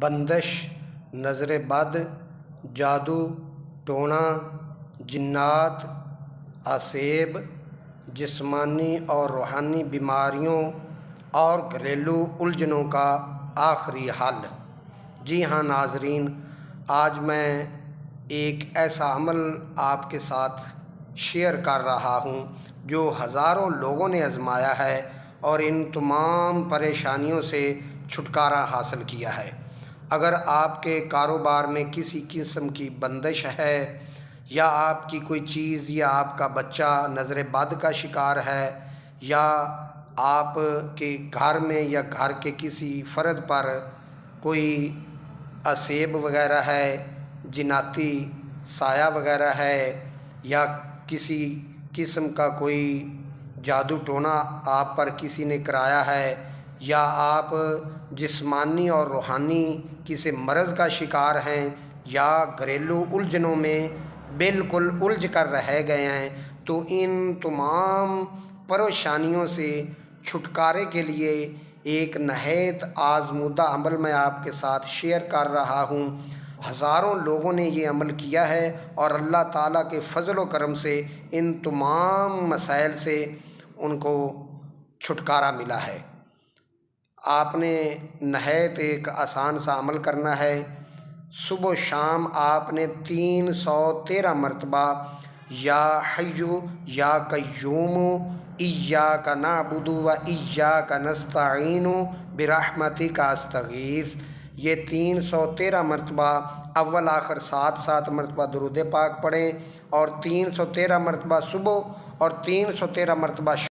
بندش، نظر بد، جادو ٹونا، جنات، آسیب، جسمانی اور روحانی بیماریوں اور گھریلو الجھنوں کا آخری حل۔ جی ہاں ناظرین، آج میں ایک ایسا عمل آپ کے ساتھ شیئر کر رہا ہوں جو ہزاروں لوگوں نے آزمایا ہے اور ان تمام پریشانیوں سے چھٹکارا حاصل کیا ہے۔ اگر آپ کے کاروبار میں کسی قسم کی بندش ہے، یا آپ کی کوئی چیز یا آپ کا بچہ نظر بد کا شکار ہے، یا آپ کے گھر میں یا گھر کے کسی فرد پر کوئی آسیب وغیرہ ہے، جناتی سایہ وغیرہ ہے، یا کسی قسم کا کوئی جادو ٹونا آپ پر کسی نے کرایا ہے، یا آپ جسمانی اور روحانی کسی مرض کا شکار ہیں، یا گھریلو الجھنوں میں بالکل الجھ کر رہ گئے ہیں، تو ان تمام پریشانیوں سے چھٹکارے کے لیے ایک نہایت آزمودہ عمل میں آپ کے ساتھ شیئر کر رہا ہوں۔ ہزاروں لوگوں نے یہ عمل کیا ہے اور اللہ تعالیٰ کے فضل و کرم سے ان تمام مسائل سے ان کو چھٹکارا ملا ہے۔ آپ نے نہایت ایک آسان سا عمل کرنا ہے۔ صبح و شام آپ نے 313 مرتبہ یا حی یا قیوم ایاک نعبد و ایاک نستعین برحمتک استغیث، یہ 313 مرتبہ اول آخر 7 مرتبہ درود پاک پڑھیں، اور 313 مرتبہ صبح اور 313 مرتبہ